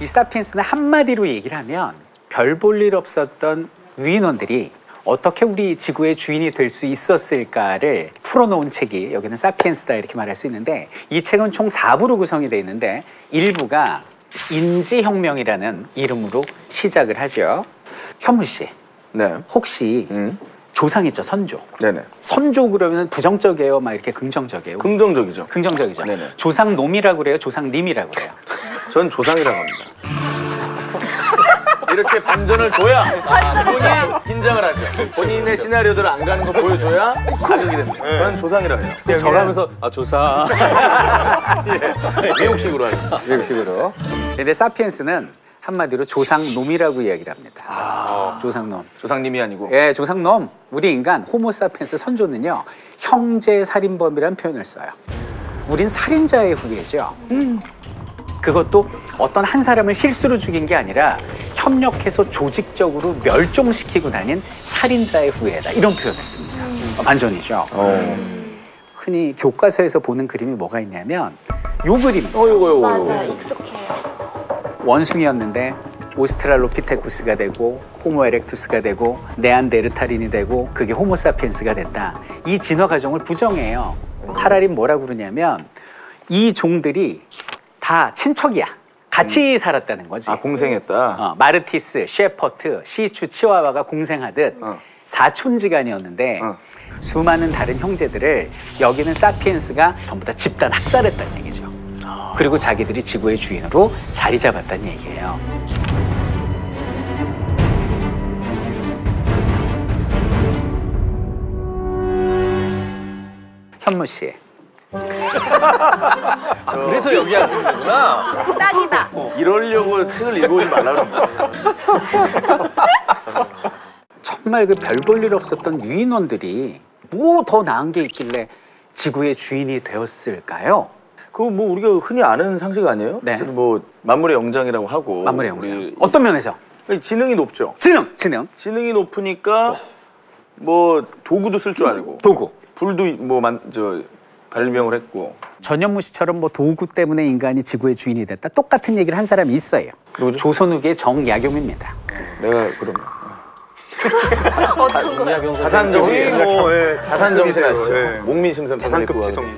이 사피엔스는 한마디로 얘기를 하면 별 볼 일 없었던 유인원들이 어떻게 우리 지구의 주인이 될 수 있었을까를 풀어놓은 책이 여기는 사피엔스다 이렇게 말할 수 있는데, 이 책은 총 4부로 구성이 되어 있는데 1부가 인지혁명이라는 이름으로 시작을 하죠. 현무 씨, 네. 혹시 조상 있죠, 선조. 네네. 선조 그러면 부정적이에요, 막 이렇게 긍정적이에요? 긍정적이죠. 긍정적이죠. 네네. 조상놈이라고 그래요, 조상님이라고 그래요? 전 조상이라고 합니다. 이렇게 반전을 줘야 본인이 긴장을 하죠. 본인의 시나리오대로 안 가는 거 보여줘야 가격이 됩니다. 저는 조상이라고 해요. 저가면서 조상. 예. 미국식으로 하죠. 미국식으로. 근데 사피엔스는 한마디로 조상놈이라고 이야기를 합니다. 조상놈. 조상님이 아니고. 예, 조상놈. 우리 인간 호모사피엔스 선조는요, 형제 살인범이라는 표현을 써요. 우린 살인자의 후예죠. 그것도 어떤 한 사람을 실수로 죽인 게 아니라 협력해서 조직적으로 멸종시키고 다닌 살인자의 후예다, 이런 표현을 씁니다. 반전이죠. 흔히 교과서에서 보는 그림이 뭐가 있냐면 요 그림. 요거. 맞아요, 익숙해요. 원숭이였는데 오스트랄로피테쿠스가 되고 호모 에렉투스가 되고 네안데르탈인이 되고 그게 호모사피엔스가 됐다. 이 진화 과정을 부정해요. 하라리는 뭐라고 그러냐면 이 종들이 다 친척이야. 같이 살았다는 거지. 아, 공생했다. 마르티스, 셰퍼트, 시추, 치와와가 공생하듯 사촌지간이었는데 수많은 다른 형제들을 여기는 사피엔스가 전부 다 집단 학살했다는 얘기죠. 그리고 자기들이 지구의 주인으로 자리 잡았다는 얘기예요. 현무 씨. 그래서 여기 앉은 거구나. 딱이다. 이러려고 책을 읽어오지 말라는 거예요. 정말 그 별 볼 일 없었던 유인원들이 뭐 더 나은 게 있길래 지구의 주인이 되었을까요? 그거 뭐 우리가 흔히 아는 상식 아니에요? 네. 뭐 만물의 영장이라고 하고. 만물의 영장. 어떤 면에서? 지능이 높죠. 지능. 지능이 높으니까 뭐 도구도 쓸 줄 알고. 도구. 불도 뭐 발명을 했고. 전현무 씨처럼 뭐 도구 때문에 인간이 지구의 주인이 됐다, 똑같은 얘기를 한 사람이 있어요. 누구죠? 조선 후기의 정약용입니다. 내가 그러면. 어떤 거요? 다산정신. 다산정신 아시죠? 예. 목민심선 다산급 지성.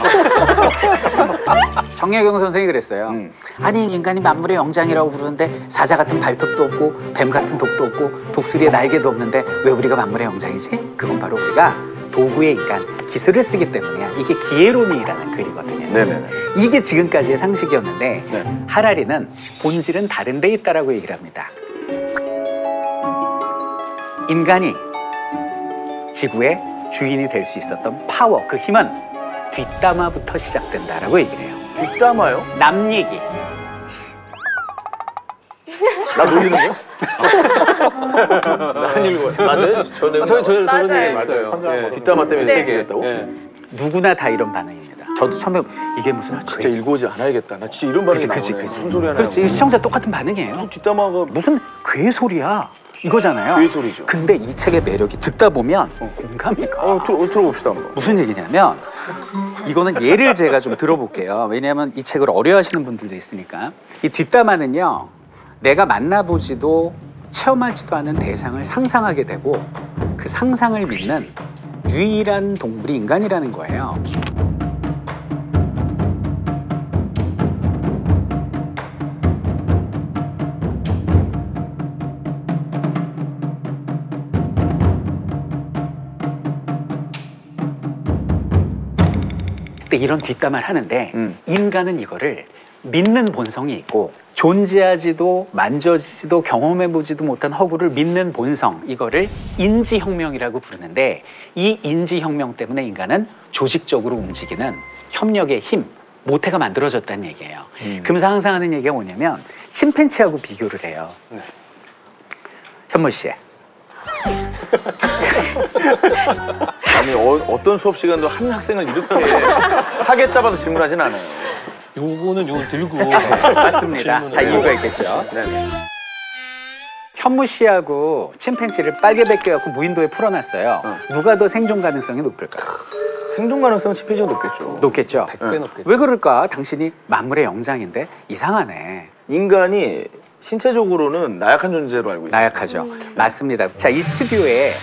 정약용 선생이 그랬어요. 아니, 인간이 만물의 영장이라고 부르는데 사자 같은 발톱도 없고 뱀 같은 독도 없고 독수리의 날개도 없는데 왜 우리가 만물의 영장이지? 그건 바로 우리가 도구의 인간, 기술을 쓰기 때문이야. 이게 기에로미라는 글이거든요. 네네네. 이게 지금까지의 상식이었는데 네. 하라리는 본질은 다른 데 있다라고 얘기를 합니다. 인간이 지구의 주인이 될 수 있었던 파워, 그 힘은 뒷담화부터 시작된다라고 얘기를 해요. 뒷담화요? 남 얘기. 나 놀리는 거야? 난 읽어. 맞아요? 저는 맞아요. 맞아요. 예. 뒷담화 때문에 네. 얘기했다고? 예. 누구나 다 이런 반응입니다. 저도 처음에 이게 무슨 진짜 읽어오지 않아야겠다. 나 진짜 이런 반응이 나오네. 무슨 소리 하나. 그렇지. 시청자 똑같은 반응이에요. 뒷담화가 무슨 괴소리야 이거잖아요. 괴소리죠. 근데 이 책의 매력이 듣다 보면 공감이 가. 들어봅시다 한번. 무슨 얘기냐면 이거는 예를 제가 좀 들어볼게요. 왜냐하면 이 책을 어려워하시는 분들도 있으니까. 이 뒷담화는요, 내가 만나보지도 체험하지도 않은 대상을 상상하게 되고 그 상상을 믿는 유일한 동물이 인간이라는 거예요. 근데 이런 뒷담화를 하는데 인간은 이거를 믿는 본성이 있고 존재하지도 만져지지도 경험해보지도 못한 허구를 믿는 본성, 이거를 인지혁명이라고 부르는데 이 인지혁명 때문에 인간은 조직적으로 움직이는 협력의 힘, 모태가 만들어졌다는 얘기예요. 그러면서 항상 하는 얘기가 뭐냐면 침팬지하고 비교를 해요. 현무 씨. 아니 어떤 수업 시간도 한 학생을 이렇게 하게 잡아서 질문하진 않아요. 요거는 요거 들고. 맞습니다. 다 이유가 있겠죠. 네네. 현무 씨하고 침팬지를 빨개 벗겨갖고 무인도에 풀어놨어요. 누가 더 생존 가능성이 높을까? 생존 가능성은 침팬지가 높겠죠. 높겠죠. 100배 높겠죠. 왜 그럴까? 당신이 만물의 영장인데 이상하네. 인간이 신체적으로는 나약한 존재로 알고 있어요. 나약하죠. 맞습니다. 자, 이 스튜디오에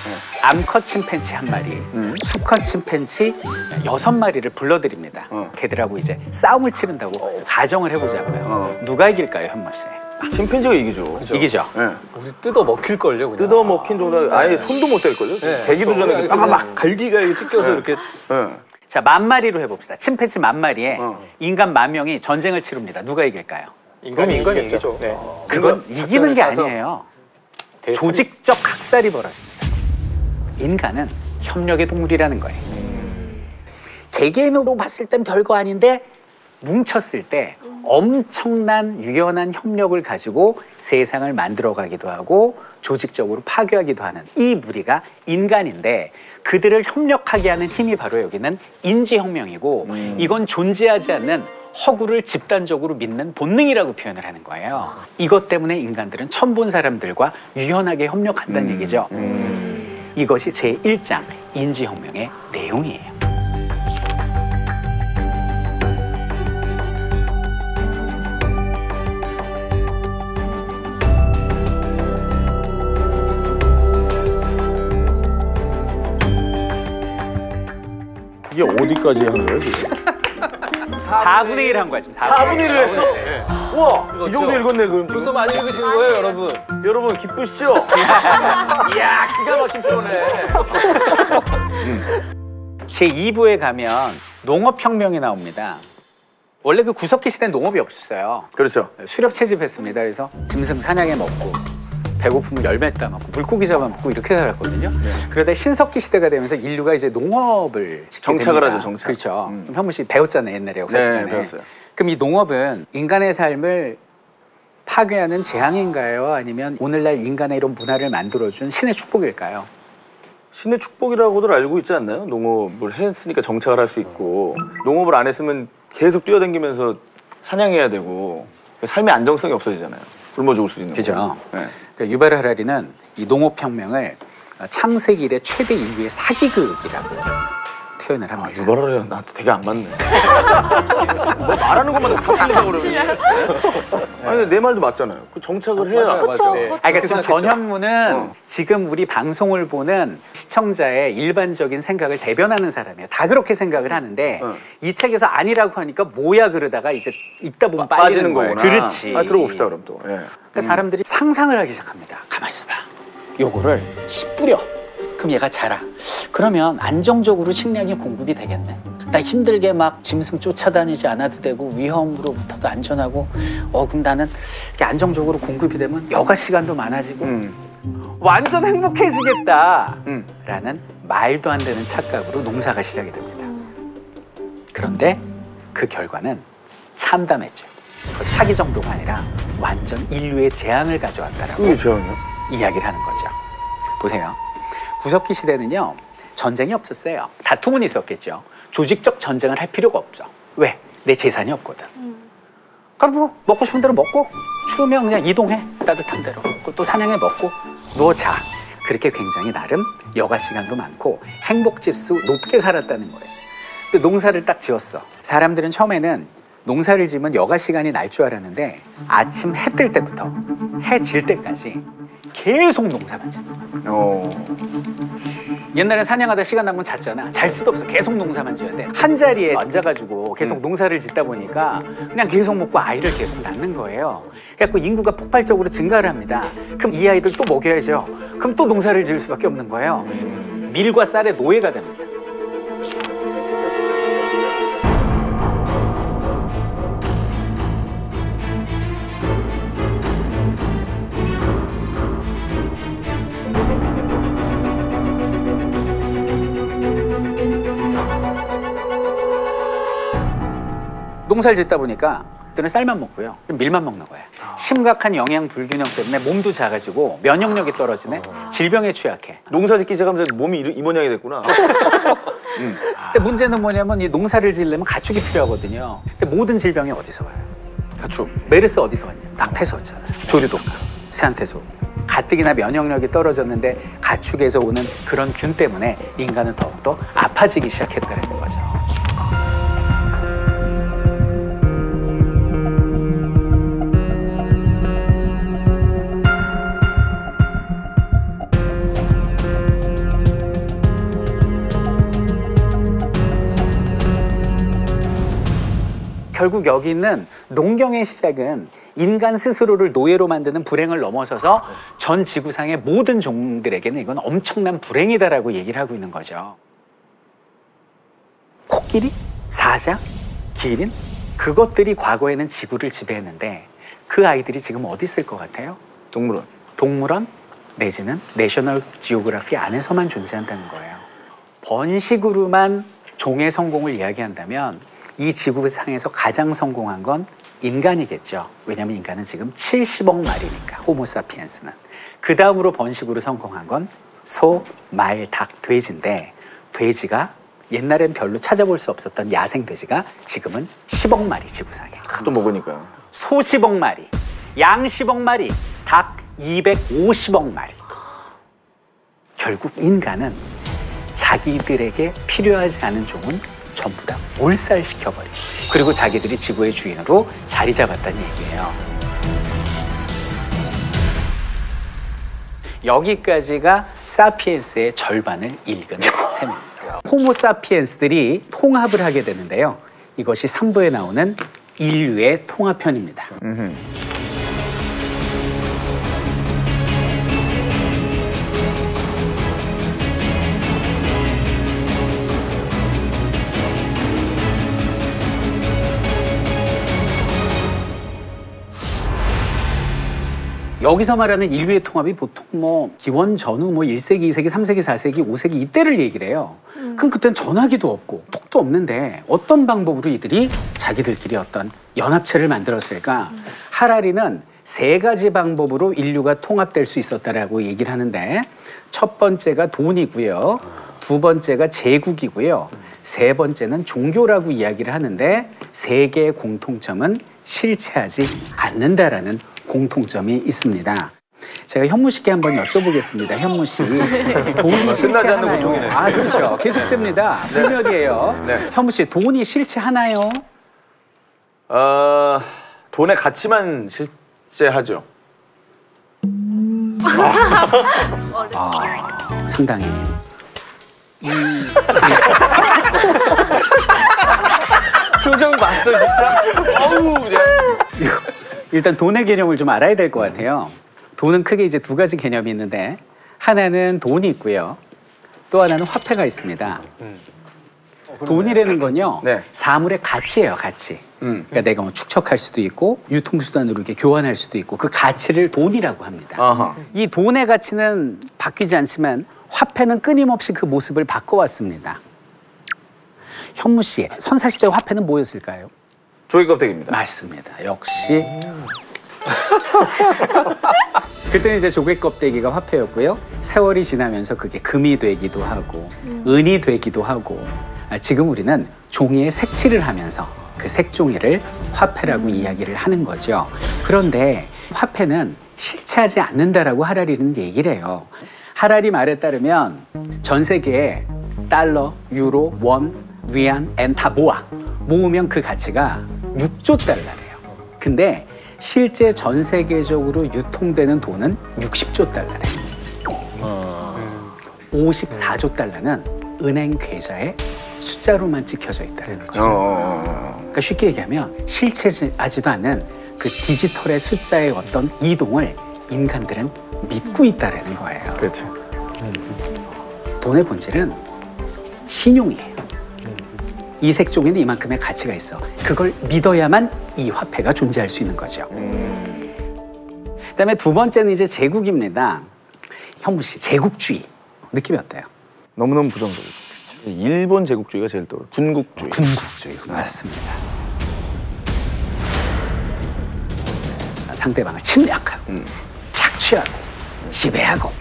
암컷 침팬치 1마리, 수컷 침팬치 6마리를 불러드립니다. 걔들하고 이제 싸움을 치른다고 가정을 해보자고요. 누가 이길까요, 현모 씨? 침팬지가 이기죠. 이기죠. 네. 우리 뜯어 먹힐걸요, 그냥. 뜯어 먹힌 정도 아예 손도 못 댈걸요? 네. 대기도 전에 막 갈기갈기 찢겨서 이렇게. 네. 자, 10,000마리로 해봅시다. 침팬치 10,000마리에 인간 10,000명이 전쟁을 치릅니다. 누가 이길까요? 인간이 이기죠. 네. 그건 이기는 게 가서 아니에요. 조직적 학살이 벌어집니다. 인간은 협력의 동물이라는 거예요. 개개인으로 봤을 땐 별거 아닌데 뭉쳤을 때 엄청난 유연한 협력을 가지고 세상을 만들어가기도 하고 조직적으로 파괴하기도 하는 이 무리가 인간인데 그들을 협력하게 하는 힘이 바로 여기는 인지혁명이고 이건 존재하지 않는 허구를 집단적으로 믿는 본능이라고 표현을 하는 거예요. 이것 때문에 인간들은 처음 본 사람들과 유연하게 협력한다는 얘기죠. 이것이 제1장 인지혁명의 내용이에요. 이게 어디까지 하는 거예요, 지금? 4분의 1 한 거야, 지금 4분의 1을 했어? 우와, 이 정도 읽었네, 그럼 지금. 벌써 많이 읽으신 거예요, 여러분? 여러분, 기쁘시죠? 이야, 기가 막힌 표현에. 제2부에 가면 농업혁명이 나옵니다. 원래 그 구석기 시대는 농업이 없었어요. 그렇죠. 수렵 채집했습니다. 그래서 짐승 사냥해 먹고 배고프면 열매 따먹고 물고기 잡아먹고 이렇게 살았거든요. 그러다 신석기 시대가 되면서 인류가 이제 농업을 정착을 하죠, 정착. 그렇죠. 그럼 현무 씨 배웠잖아요, 옛날에 역사 시간에. 배웠어요. 그럼 이 농업은 인간의 삶을 파괴하는 재앙인가요? 아니면 오늘날 인간의 이런 문화를 만들어준 신의 축복일까요? 신의 축복이라고들 알고 있지 않나요? 농업을 했으니까 정착을 할 수 있고 농업을 안 했으면 계속 뛰어다니면서 사냥해야 되고 삶의 안정성이 없어지잖아요. 굶어 죽을 수 있는 그죠. 거고. 네. 그러니까 유발 하라리는 이 농업혁명을 창세기 이래 최대 인류의 사기극이라고 표현을 합니다. 유발하려면 나한테 되게 안 맞네. 뭐 말하는 것만 다 틀리다고 그러면. 아니 근데 내 말도 맞잖아요. 그 정착을 해야. 맞아요, 맞아요. 아니, 그러니까 지금 전현무는 지금 우리 방송을 보는 시청자의 일반적인 생각을 대변하는 사람이에요. 다 그렇게 생각을 하는데 이 책에서 아니라고 하니까 뭐야 그러다가 이제 읽다 보면 빠지는 거예요. 거구나. 그렇지. 들어봅시다 그럼 또. 예. 그러니까 사람들이 상상을 하기 시작합니다. 가만히 있어봐. 요거를 씨 뿌려. 그럼 얘가 자라. 그러면 안정적으로 식량이 공급이 되겠네. 나 힘들게 막 짐승 쫓아다니지 않아도 되고 위험으로부터도 안전하고 그럼 나는 이렇게 안정적으로 공급이 되면 여가 시간도 많아지고 완전 행복해지겠다 라는 말도 안 되는 착각으로 농사가 시작이 됩니다. 그런데 그 결과는 참담했죠. 사기 정도가 아니라 완전 인류의 재앙을 가져왔다라고 그게 재앙이요? 이야기를 하는 거죠. 보세요. 구석기 시대는요. 전쟁이 없었어요. 다툼은 있었겠죠. 조직적 전쟁을 할 필요가 없죠. 왜? 내 재산이 없거든. 그럼 뭐 먹고 싶은 대로 먹고 추우면 그냥 이동해. 따뜻한 대로. 또 사냥해 먹고 누워 자. 그렇게 굉장히 나름 여가 시간도 많고 행복지수 높게 살았다는 거예요. 근데 농사를 딱 지었어. 사람들은 처음에는 농사를 지으면 여가 시간이 날 줄 알았는데 아침 해 뜰 때부터 해 질 때까지 계속 농사만 지어. 옛날에 사냥하다 시간 남으면 잤잖아. 잘 수도 없어. 계속 농사만 지어야 돼. 한 자리에 앉아가지고 계속 농사를 짓다 보니까 그냥 계속 먹고 아이를 계속 낳는 거예요. 그래서 인구가 폭발적으로 증가를 합니다. 그럼 이 아이들 또 먹여야죠. 그럼 또 농사를 지을 수밖에 없는 거예요. 밀과 쌀의 노예가 됩니다. 농사를 짓다 보니까 그때는 쌀만 먹고요. 밀만 먹는 거예요. 심각한 영양 불균형 때문에 몸도 작아지고 면역력이 떨어지네. 질병에 취약해. 농사 짓기 시작하면서 몸이 이 모양이 됐구나. 근데 문제는 뭐냐면 이 농사를 지으려면 가축이 필요하거든요. 근데 모든 질병이 어디서 와요? 가축. 메르스 어디서 왔냐? 낙태에서 왔잖아요. 조류독감, 새한테서 오고. 가뜩이나 면역력이 떨어졌는데 가축에서 오는 그런 균 때문에 인간은 더욱더 아파지기 시작했다는 거죠. 결국 여기 있는 농경의 시작은 인간 스스로를 노예로 만드는 불행을 넘어서서 전 지구상의 모든 종들에게는 이건 엄청난 불행이다라고 얘기를 하고 있는 거죠. 코끼리, 사자, 기린 그것들이 과거에는 지구를 지배했는데 그 아이들이 지금 어디 있을 것 같아요? 동물원. 동물원 내지는 내셔널 지오그래피 안에서만 존재한다는 거예요. 번식으로만 종의 성공을 이야기한다면 이 지구상에서 가장 성공한 건 인간이겠죠. 왜냐하면 인간은 지금 70억 마리니까, 호모사피엔스는. 그 다음으로 번식으로 성공한 건 소, 말, 닭, 돼지인데 돼지가 옛날엔 별로 찾아볼 수 없었던 야생 돼지가 지금은 10억 마리 지구상에. 하도 먹으니까. 소 10억 마리, 양 10억 마리, 닭 250억 마리. 결국 인간은 자기들에게 필요하지 않은 종은 전부 다 몰살시켜버리고 그리고 자기들이 지구의 주인으로 자리 잡았다는 얘기예요. 여기까지가 사피엔스의 절반을 읽은 셈입니다. 호모사피엔스들이 통합을 하게 되는데요. 이것이 3부에 나오는 인류의 통합편입니다. 여기서 말하는 인류의 통합이 보통 뭐 기원 전후 뭐 1세기, 2세기, 3세기, 4세기, 5세기 이때를 얘기를 해요. 그럼 그땐 전화기도 없고 톡도 없는데 어떤 방법으로 이들이 자기들끼리 어떤 연합체를 만들었을까? 하라리는 3가지 방법으로 인류가 통합될 수 있었다라고 얘기를 하는데 첫 번째가 돈이고요. 2번째가 제국이고요. 3번째는 종교라고 이야기를 하는데 3개의 공통점은 실체하지 않는다라는 공통점이 있습니다. 제가 현무 씨께 한번 여쭤보겠습니다. 현무 씨, 돈이 실체하나요? 아, 그렇죠. 계속됩니다. 불멸이에요. 네. 현무 씨, 돈이 실체하나요? 돈의 가치만 실제하죠. 상당히. 표정 봤어 진짜? 어우 그냥. 일단 돈의 개념을 좀 알아야 될 것 같아요. 돈은 크게 이제 2가지 개념이 있는데 하나는 돈이 있고요. 또 하나는 화폐가 있습니다. 돈이라는 건요. 네. 사물의 가치예요, 가치. 그러니까 내가 뭐 축척할 수도 있고 유통수단으로 이렇게 교환할 수도 있고 그 가치를 돈이라고 합니다. 아하. 이 돈의 가치는 바뀌지 않지만 화폐는 끊임없이 그 모습을 바꿔왔습니다. 현무 씨, 선사시대 화폐는 뭐였을까요? 조개 껍데기입니다. 맞습니다. 역시. 그때는 이제 조개 껍데기가 화폐였고요. 세월이 지나면서 그게 금이 되기도 하고 은이 되기도 하고 지금 우리는 종이에 색칠을 하면서 그 색종이를 화폐라고 이야기를 하는 거죠. 그런데 화폐는 실체하지 않는다라고 하라리는 얘기를 해요. 하라리 말에 따르면 전 세계에 달러, 유로, 원, 위안, 엔 다 모으면 그 가치가 6조 달러래요. 근데 실제 전 세계적으로 유통되는 돈은 60조 달러래요. 54조 달러는 은행 계좌에 숫자로만 찍혀져 있다는 거죠. 그러니까 쉽게 얘기하면 실체하지도 않는 그 디지털의 숫자의 어떤 이동을 인간들은 믿고 있다는 거예요. 그렇죠. 돈의 본질은 신용이에요. 이 색종이는 이만큼의 가치가 있어. 그걸 믿어야만 이 화폐가 존재할 수 있는 거죠. 그다음에 2번째는 이제 제국입니다. 현무 씨, 제국주의 느낌이 어때요? 너무너무 부정적이죠. 일본 제국주의가 제일 떠오르요. 군국주의. 군국주의. 맞습니다. 상대방을 침략하고 착취하고 지배하고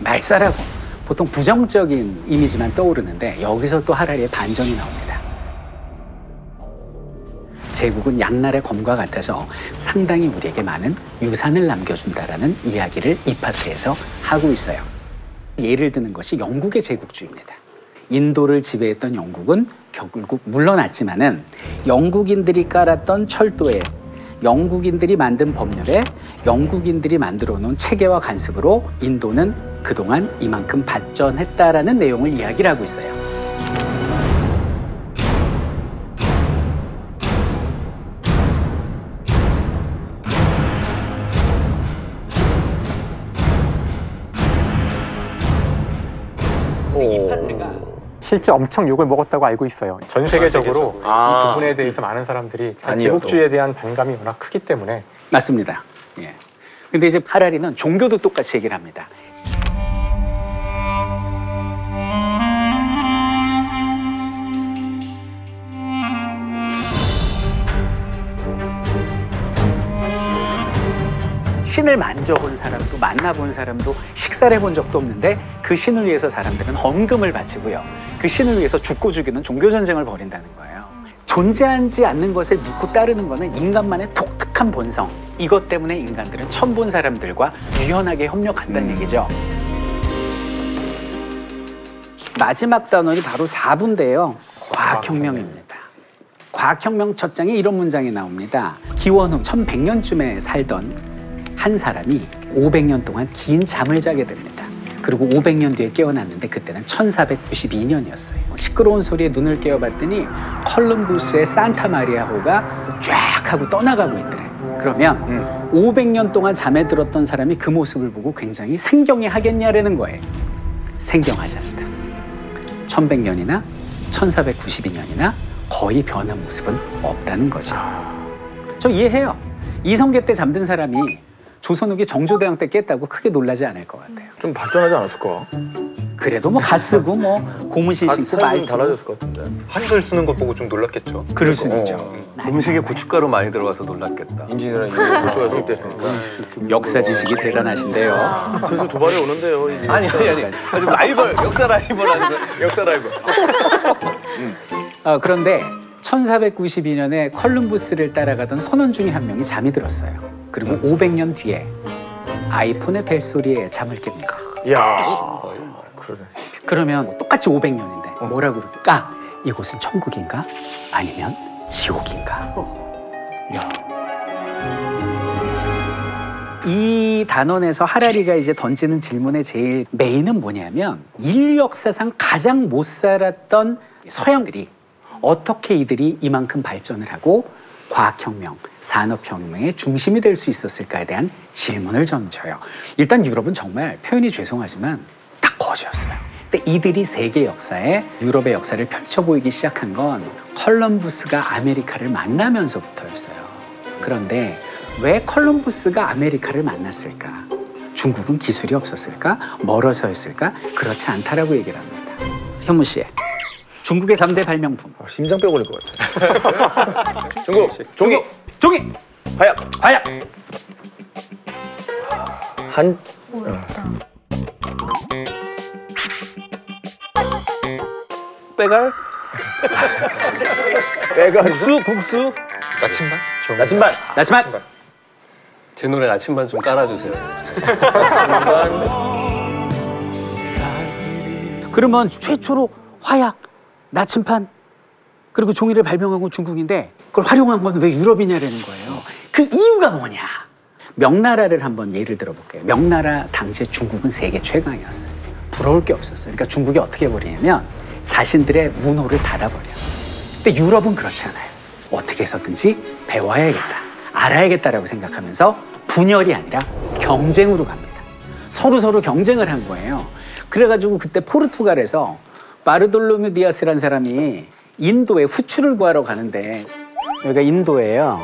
말살하고 보통 부정적인 이미지만 떠오르는데 여기서 또 하라리의 반전이 나옵니다. 제국은 양날의 검과 같아서 상당히 우리에게 많은 유산을 남겨준다라는 이야기를 이 파트에서 하고 있어요. 예를 드는 것이 영국의 제국주의입니다. 인도를 지배했던 영국은 결국 물러났지만은 영국인들이 깔았던 철도에 영국인들이 만든 법률에 영국인들이 만들어 놓은 체계와 관습으로 인도는 그동안 이만큼 발전했다라는 내용을 이야기를 하고 있어요. 이 파트가 실제 엄청 욕을 먹었다고 알고 있어요. 전 세계적으로 이 부분에 대해서 많은 사람들이 제국주의에 대한 반감이 워낙 크기 때문에. 맞습니다. 예. 근데 이제 하라리는 종교도 똑같이 얘기를 합니다. 신을 만져본 사람도 만나본 사람도 식사를 해본 적도 없는데 그 신을 위해서 사람들은 헌금을 바치고요. 그 신을 위해서 죽고 죽이는 종교전쟁을 벌인다는 거예요. 존재하지 않는 것을 믿고 따르는 것은 인간만의 독특한 본성. 이것 때문에 인간들은 처음 본 사람들과 유연하게 협력한다는 얘기죠. 마지막 단원이 바로 4부인데요. 과학혁명입니다. 과학혁명 첫 장에 이런 문장이 나옵니다. 기원후 1100년쯤에 살던 한 사람이 500년 동안 긴 잠을 자게 됩니다. 그리고 500년 뒤에 깨어났는데 그때는 1492년이었어요. 시끄러운 소리에 눈을 깨어봤더니 컬럼부스의 산타 마리아호가 쫙 하고 떠나가고 있더래. 그러면 500년 동안 잠에 들었던 사람이 그 모습을 보고 굉장히 생경해 하겠냐라는 거예요. 생경하지 않다. 1100년이나 1492년이나 거의 변한 모습은 없다는 거죠. 저 이해해요. 이성계 때 잠든 사람이 조선 후기 정조대왕 때 깼다고 크게 놀라지 않을 것 같아요. 좀 발전하지 않았을까? 그래도 뭐 갓 쓰고 뭐 고무신 신고 말투 달라졌을 것 같은데. 한글 쓰는 것 보고 좀 놀랐겠죠. 그럴 수는 있죠. 음식에 고춧가루 많이 들어가서 놀랐겠다. 인진이랑 이게 고추가 수입됐으니까. 역사 지식이 대단하신데요. 슬슬 도발이 오는데요. 이제. 아니. 아주 라이벌, 역사 라이벌 아니고 역사 라이벌. 그런데 1492년에 컬럼부스를 따라가던 선원 중에 한 명이 잠이 들었어요. 그리고 500년 뒤에 아이폰의 벨소리에 잠을 깹니다. 이야. 그러네. 그러면 똑같이 500년인데 뭐라고 그럴까? 이곳은 천국인가? 아니면 지옥인가? 이 단원에서 하라리가 이제 던지는 질문의 제일 메인은 뭐냐면 인류 역사상 가장 못 살았던 서양들이 어떻게 이들이 이만큼 발전을 하고 과학혁명, 산업혁명의 중심이 될 수 있었을까에 대한 질문을 던져요. 일단 유럽은 정말 표현이 죄송하지만 다 거지였어요. 근데 이들이 세계 역사에 유럽의 역사를 펼쳐 보이기 시작한 건 컬럼부스가 아메리카를 만나면서부터였어요. 그런데 왜 컬럼부스가 아메리카를 만났을까? 중국은 기술이 없었을까? 멀어서였을까? 그렇지 않다라고 얘기를 합니다. 현무 씨. 중국의 3대 발명품. 심장 빼버릴 것 같아. 중국, 종이, 화약. 한, 빼갈? 국수? 나침반? 나침반. 제 노래 나침반 좀 깔아주세요. 그러면 최초로 화약, 나침반, 그리고 종이를 발명한 건 중국인데 그걸 활용한 건 왜 유럽이냐라는 거예요. 그 이유가 뭐냐? 명나라를 한번 예를 들어볼게요. 명나라 당시에 중국은 세계 최강이었어요. 부러울 게 없었어요. 그러니까 중국이 어떻게 해버리냐면 자신들의 문호를 닫아버려요. 근데 유럽은 그렇지 않아요. 어떻게 해서든지 배워야겠다, 알아야겠다라고 생각하면서 분열이 아니라 경쟁으로 갑니다. 서로 경쟁을 한 거예요. 그래가지고 그때 포르투갈에서 바르돌로메 디아스라는 사람이 인도에 후추를 구하러 가는데, 여기가 인도예요.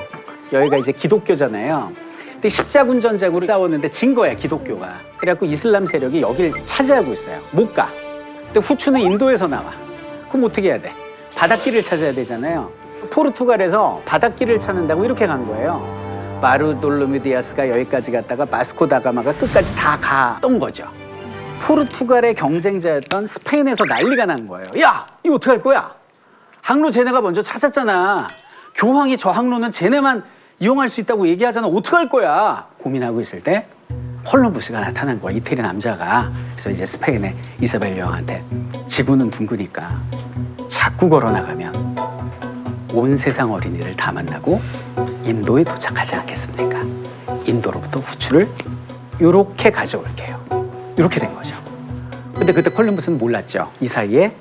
여기가 이제 기독교잖아요. 근데 십자군 전쟁으로 싸웠는데 진 거야, 기독교가. 그래갖고 이슬람 세력이 여길 차지하고 있어요. 못 가. 근데 후추는 인도에서 나와. 그럼 어떻게 해야 돼? 바닷길을 찾아야 되잖아요. 포르투갈에서 바닷길을 찾는다고 이렇게 간 거예요. 바르돌로메 디아스가 여기까지 갔다가 바스코 다가마가 끝까지 다 갔던 거죠. 포르투갈의 경쟁자였던 스페인에서 난리가 난 거예요. 야, 이거 어떻게 할 거야? 항로 쟤네가 먼저 찾았잖아. 교황이 저 항로는 쟤네만 이용할 수 있다고 얘기하잖아. 어떻게 할 거야? 고민하고 있을 때 콜럼부스가 나타난 거야, 이태리 남자가. 그래서 이제 스페인의 이사벨 여왕한테 지구는 둥그니까 자꾸 걸어나가면 온 세상 어린이들 다 만나고 인도에 도착하지 않겠습니까? 인도로부터 후추를 이렇게 가져올게요. 이렇게 된 거죠. 근데 그때 콜럼부스는 몰랐죠. 이 사이에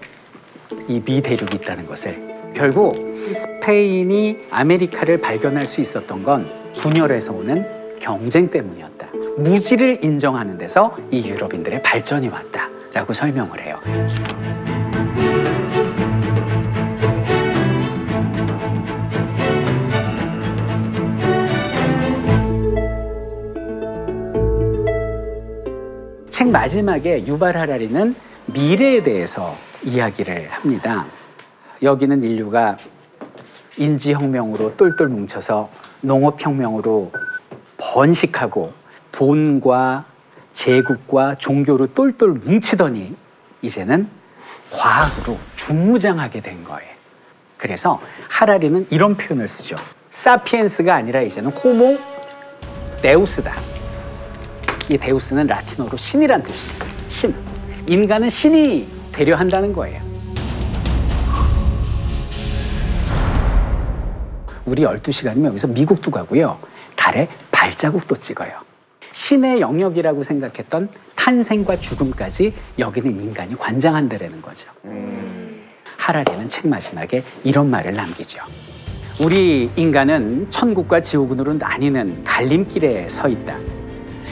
이 미대륙이 있다는 것을. 결국 스페인이 아메리카를 발견할 수 있었던 건 분열에서 오는 경쟁 때문이었다. 무지를 인정하는 데서 이 유럽인들의 발전이 왔다 라고 설명을 해요. 책 마지막에 유발 하라리는 미래에 대해서 이야기를 합니다. 여기는 인류가 인지혁명으로 똘똘 뭉쳐서 농업혁명으로 번식하고 돈과 제국과 종교로 똘똘 뭉치더니 이제는 과학으로 중무장하게 된 거예요. 그래서 하라리는 이런 표현을 쓰죠. 사피엔스가 아니라 이제는 호모 데우스다. 이 데우스는 라틴어로 신이란 뜻입니다. 신. 인간은 신이 되려 한다는 거예요. 우리 12시간이면 여기서 미국도 가고요. 달에 발자국도 찍어요. 신의 영역이라고 생각했던 탄생과 죽음까지 여기는 인간이 관장한다라는 거죠. 하라리는 책 마지막에 이런 말을 남기죠. 우리 인간은 천국과 지옥으로 나뉘는 갈림길에 서 있다.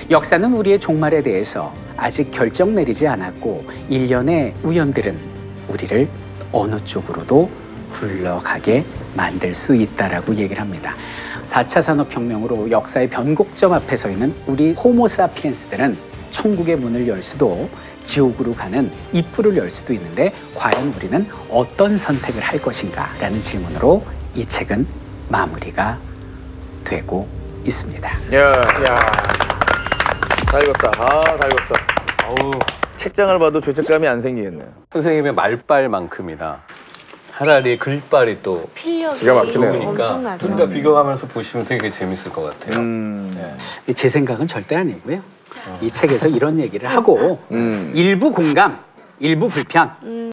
역사는 우리의 종말에 대해서 아직 결정 내리지 않았고 일련의 우연들은 우리를 어느 쪽으로도 굴러가게 만들 수 있다라고 얘기를 합니다. 4차 산업혁명으로 역사의 변곡점 앞에 서 있는 우리 호모사피엔스들은 천국의 문을 열 수도 지옥으로 가는 입구를 열 수도 있는데 과연 우리는 어떤 선택을 할 것인가 라는 질문으로 이 책은 마무리가 되고 있습니다. 다 읽었다. 다 읽었어. 책장을 봐도 죄책감이 안 생기겠네요. 선생님의 말발만큼이나 하라리의 글발이 또 필력이 기가 막히네요. 엄청나죠. 둘 다 비교하면서 보시면 되게 재밌을 것 같아요. 제 생각은 절대 아니고요. 이 책에서 이런 얘기를 하고 일부 공감, 일부 불편